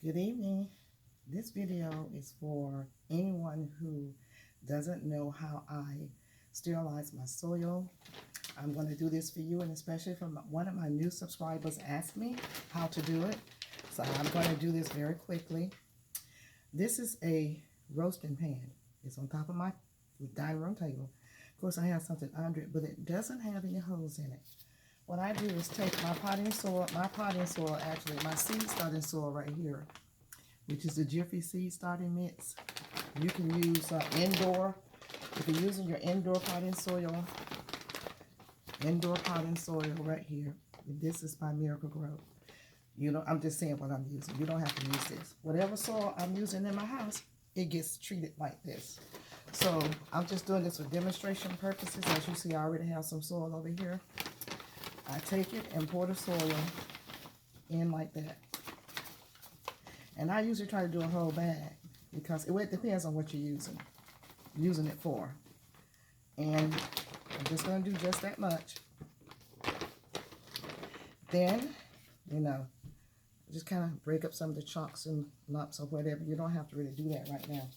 Good evening. This video is for anyone who doesn't know how I sterilize my soil. I'm going to do this for you, and especially from one of my new subscribers asked me how to do it. So I'm going to do this very quickly. This is a roasting pan. It's on top of my dining room table. Of course, I have something under it, but it doesn't have any holes in it. What I do is take my potting soil, actually, my seed starting soil right here, which is the Jiffy seed starting mix. You can use indoor, if you're using your indoor potting soil right here. This is by Miracle Grow. You know, I'm just saying what I'm using. You don't have to use this. Whatever soil I'm using in my house, it gets treated like this. So I'm just doing this for demonstration purposes. As you see, I already have some soil over here. I take it and pour the soil in like that. And I usually try to do a whole bag because it depends on what you're using it for. And I'm just going to do just that much. Then, you know, just kind of break up some of the chunks and lumps or whatever. You don't have to really do that right now.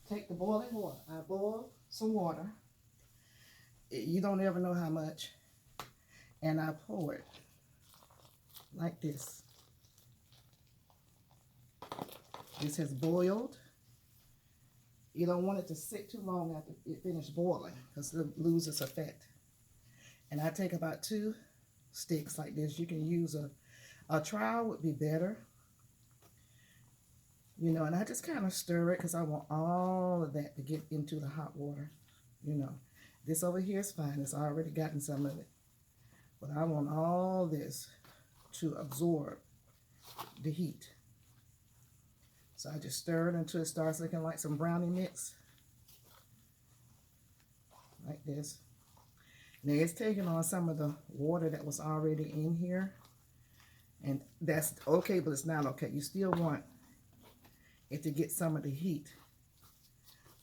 Take the boiling water. I boil some water. You don't ever know how much. And I pour it like this. This has boiled. You don't want it to sit too long after it finishes boiling because it loses effect. And I take about 2 sticks like this. You can use a trowel would be better. You know, and I just kind of stir it because I want all of that to get into the hot water. You know, this over here is fine. It's already gotten some of it. But I want all this to absorb the heat. So I just stir it until it starts looking like some brownie mix. Like this. Now it's taking on some of the water that was already in here. And that's okay, but it's not okay. You still want it to get some of the heat.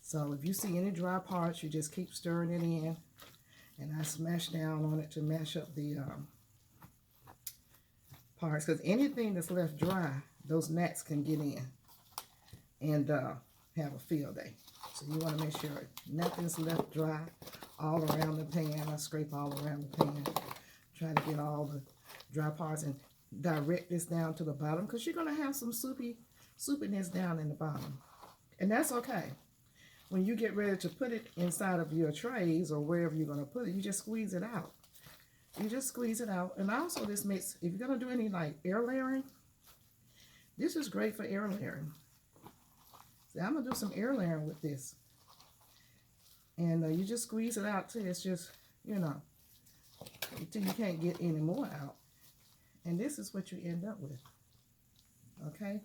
So if you see any dry parts, you just keep stirring it in. And I smash down on it to mash up the parts. Because anything that's left dry, those gnats can get in and have a field day. So you want to make sure nothing's left dry all around the pan. I scrape all around the pan. Try to get all the dry parts and direct this down to the bottom. Because you're going to have some soupiness down in the bottom. And that's okay. When you get ready to put it inside of your trays or wherever you're going to put it, you just squeeze it out. You just squeeze it out. And also this makes, if you're going to do any like air layering, this is great for air layering. See, I'm going to do some air layering with this. And you just squeeze it out till it's just, you know, until you can't get any more out. And this is what you end up with. Okay?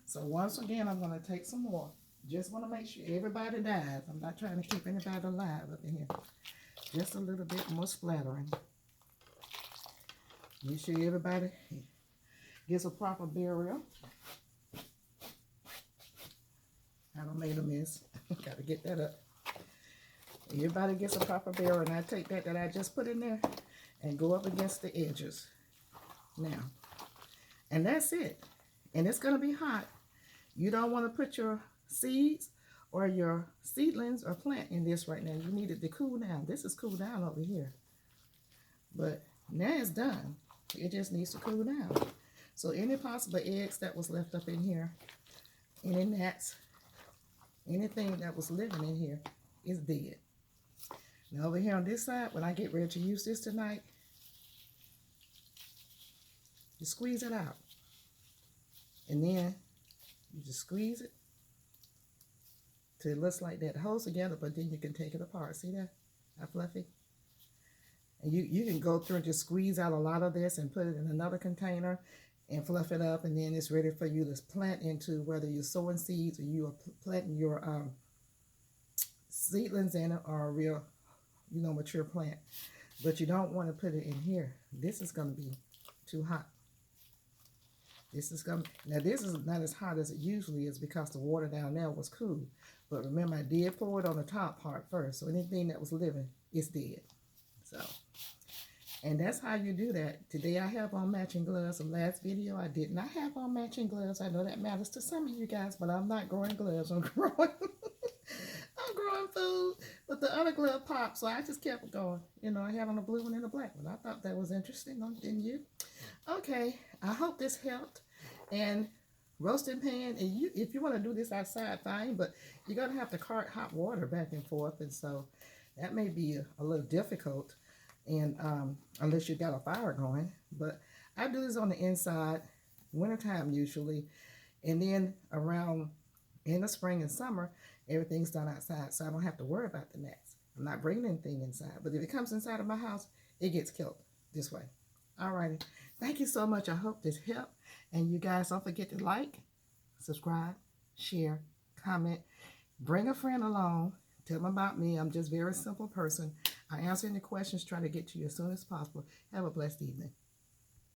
So once again, I'm going to take some more. Just want to make sure everybody dies. I'm not trying to keep anybody alive up in here. Just a little bit more splattering. Make sure everybody gets a proper burial. I done made a mess. Got to get that up. Everybody gets a proper burial, and I take that I just put in there and go up against the edges. Now, and that's it. And it's going to be hot. You don't want to put your seeds or your seedlings or plant in this right now. You need it to cool down. This is cool down over here. But now it's done. It just needs to cool down. So any possible eggs that was left up in here, any gnats, anything that was living in here is dead. Now over here on this side, when I get ready to use this tonight, you squeeze it out. And then you just squeeze it till it looks like that. It holds together, but then you can take it apart. See that? How fluffy? And you can go through and just squeeze out a lot of this and put it in another container and fluff it up, and then it's ready for you to plant into, whether you're sowing seeds or you are planting your seedlings in it or a real, you know, mature plant. But you don't want to put it in here. This is going to be too hot. This is now this is not as hot as it usually is because the water down there was cool. But remember, I did pour it on the top part first. So anything that was living is dead. So, And that's how you do that. Today I have on matching gloves. The last video I did not have on matching gloves. I know that matters to some of you guys, but I'm not growing gloves. I'm growing I'm growing food. But the other glove popped, so I just kept going. You know, I had on a blue one and a black one. I thought that was interesting, didn't you? Okay, I hope this helped. And roasting pan, and if you want to do this outside, fine, but you're going to have to cart hot water back and forth, and so that may be a little difficult, and unless you got a fire going. But I do this on the inside, wintertime usually, and then around in the spring and summer, everything's done outside, so I don't have to worry about the gnats. I'm not bringing anything inside, but if it comes inside of my house, it gets killed this way. Alrighty, thank you so much. I hope this helped, and you guys don't forget to like, subscribe, share, comment, bring a friend along, tell them about me. I'm just a very simple person. I answer any questions, try to get to you as soon as possible. Have a blessed evening.